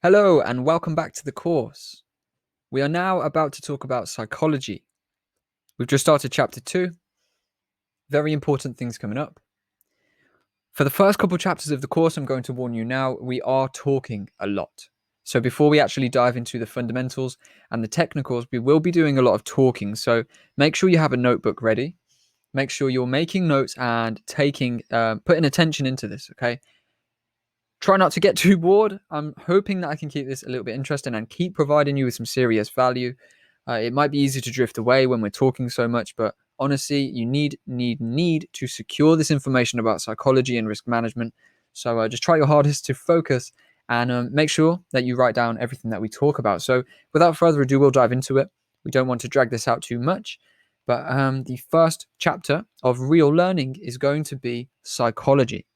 Hello and welcome back to the course. We are now about to talk about psychology. We've just started chapter 2. Very important things coming up. For the first couple chapters of the course, I'm going to warn you now, we are talking a lot. So before we actually dive into the fundamentals and the technicals, we will be doing a lot of talking. So make sure you have a notebook ready. Make sure you're making notes and putting attention into this, okay? Try not to get too bored. I'm hoping that I can keep this a little bit interesting and keep providing you with some serious value. It might be easy to drift away when we're talking so much, but honestly, you need to secure this information about psychology and risk management. So just try your hardest to focus and make sure that you write down everything that we talk about. So without further ado, we'll dive into it. We don't want to drag this out too much, but the first chapter of real learning is going to be psychology.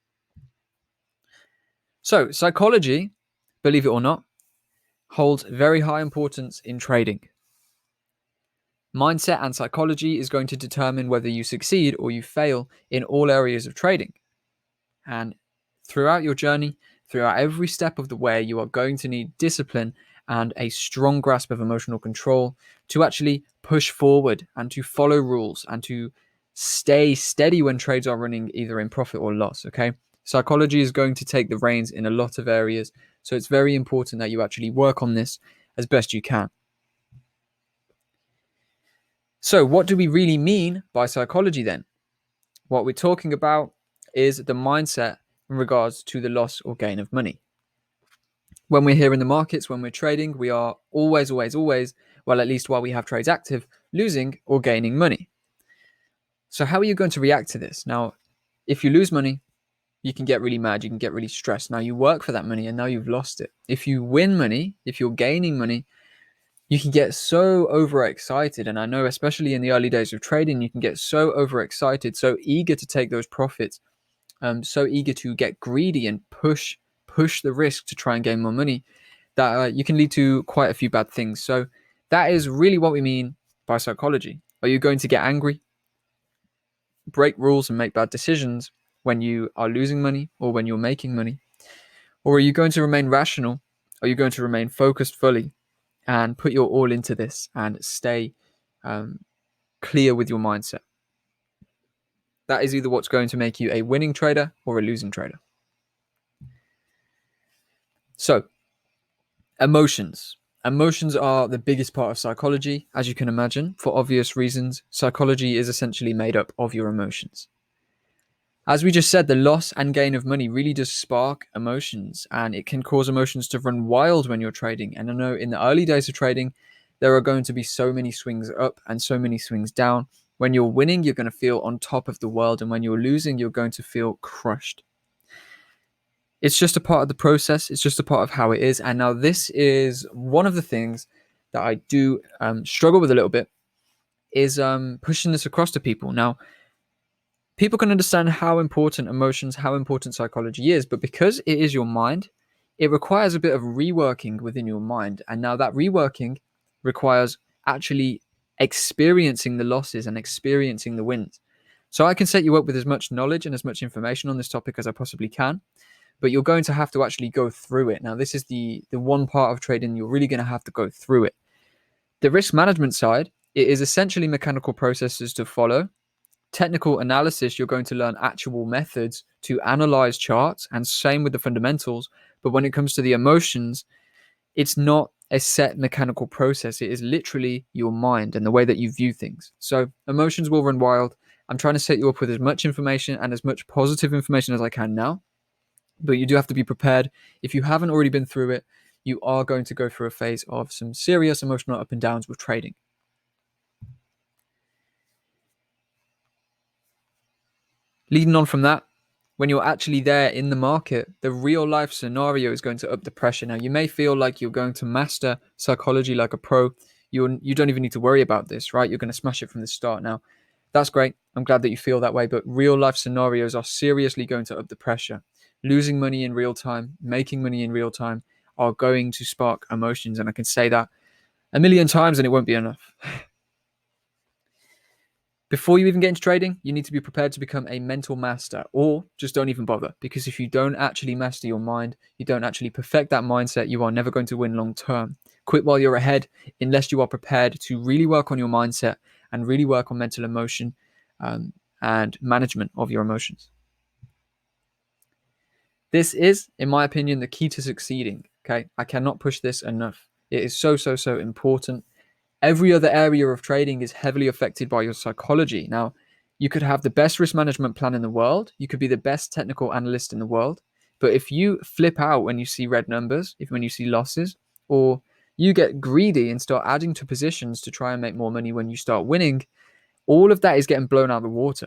So, psychology, believe it or not, holds very high importance in trading. Mindset and psychology is going to determine whether you succeed or you fail in all areas of trading. And throughout your journey, throughout every step of the way, you are going to need discipline and a strong grasp of emotional control to actually push forward and to follow rules and to stay steady when trades are running either in profit or loss. Okay. Psychology is going to take the reins in a lot of areas. So it's very important that you actually work on this as best you can. So, what do we really mean by psychology then? What we're talking about is the mindset in regards to the loss or gain of money. When we're here in the markets, when we're trading, we are always, well, at least while we have trades active, losing or gaining money. So, how are you going to react to this? Now, if you lose money, you can get really mad, you can get really stressed. Now, you work for that money and now you've lost it. If you win money, if you're gaining money, you can get so overexcited. And I know, especially in the early days of trading, you can get so overexcited, so eager to take those profits, so eager to get greedy and push the risk to try and gain more money that you can lead to quite a few bad things. So that is really what we mean by psychology. Are you going to get angry, break rules, and make bad decisions when you are losing money or when you're making money? Or are you going to remain rational? Are you going to remain focused fully and put your all into this and stay um, clear with your mindset? That is either what's going to make you a winning trader or a losing trader. So, emotions. Emotions are the biggest part of psychology, as you can imagine. For obvious reasons, psychology is essentially made up of your emotions. As we just said, the loss and gain of money really does spark emotions, and it can cause emotions to run wild when you're trading. And I know in the early days of trading, there are going to be so many swings up and so many swings down. When you're winning, you're going to feel on top of the world, and when you're losing, you're going to feel crushed. It's just a part of the process. It's just a part of how it is. And now this is one of the things that I do struggle with a little bit is pushing this across to people. Now, people can understand how important emotions, how important psychology is, but because it is your mind, it requires a bit of reworking within your mind. And now that reworking requires actually experiencing the losses and experiencing the wins. So I can set you up with as much knowledge and as much information on this topic as I possibly can, but you're going to have to actually go through it. Now, this is the one part of trading you're really going to have to go through it. The risk management side, it is essentially mechanical processes to follow. Technical analysis, you're going to learn actual methods to analyze charts, and same with the fundamentals. But when it comes to the emotions, it's not a set mechanical process. It is literally your mind and the way that you view things. So emotions will run wild. I'm trying to set you up with as much information and as much positive information as I can now. But you do have to be prepared. If you haven't already been through it, you are going to go through a phase of some serious emotional up and downs with trading. Leading on from that, when you're actually there in the market, the real life scenario is going to up the pressure. Now, you may feel like you're going to master psychology like a pro. You don't even need to worry about this, right? You're going to smash it from the start. Now, that's great. I'm glad that you feel that way. But real life scenarios are seriously going to up the pressure. Losing money in real time, making money in real time are going to spark emotions. And I can say that a million times and it won't be enough. Before you even get into trading, you need to be prepared to become a mental master, or just don't even bother. Because if you don't actually master your mind, you don't actually perfect that mindset, you are never going to win long term. Quit while you're ahead, unless you are prepared to really work on your mindset and really work on mental emotion and management of your emotions. This is, in my opinion, the key to succeeding. Okay, I cannot push this enough. It is so important. Every other area of trading is heavily affected by your psychology. Now, you could have the best risk management plan in the world, you could be the best technical analyst in the world, but if you flip out when you see red numbers, if when you see losses, or you get greedy and start adding to positions to try and make more money when you start winning, all of that is getting blown out of the water.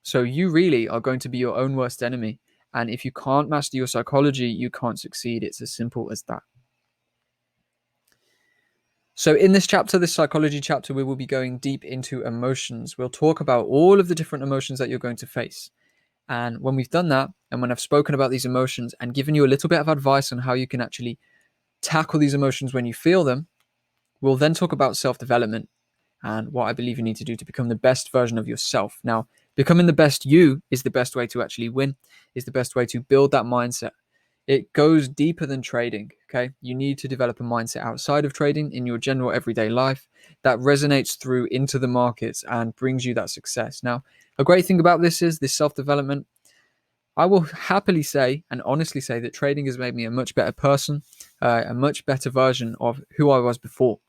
So you really are going to be your own worst enemy. And if you can't master your psychology, you can't succeed. It's as simple as that. So in this chapter, this psychology chapter, we will be going deep into emotions. We'll talk about all of the different emotions that you're going to face. And when we've done that, and when I've spoken about these emotions and given you a little bit of advice on how you can actually tackle these emotions when you feel them, we'll then talk about self-development and what I believe you need to do to become the best version of yourself. Now, becoming the best you is the best way to actually win, is the best way to build that mindset. It goes deeper than trading, okay? You need to develop a mindset outside of trading in your general everyday life that resonates through into the markets and brings you that success. Now, a great thing about this is this self-development. I will happily say and honestly say that trading has made me a much better person, a much better version of who I was before.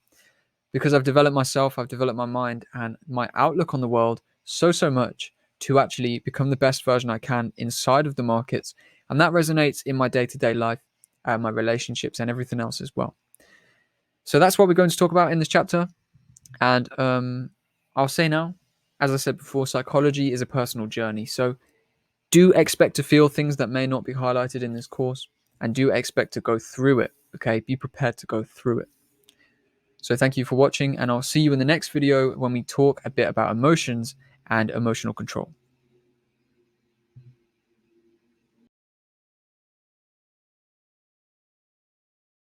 Because I've developed myself, I've developed my mind and my outlook on the world so much to actually become the best version I can inside of the markets. And that resonates in my day-to-day life, my relationships and everything else as well. So that's what we're going to talk about in this chapter. And I'll say now, as I said before, psychology is a personal journey. So do expect to feel things that may not be highlighted in this course and do expect to go through it. Okay, be prepared to go through it. So thank you for watching, and I'll see you in the next video when we talk a bit about emotions and emotional control.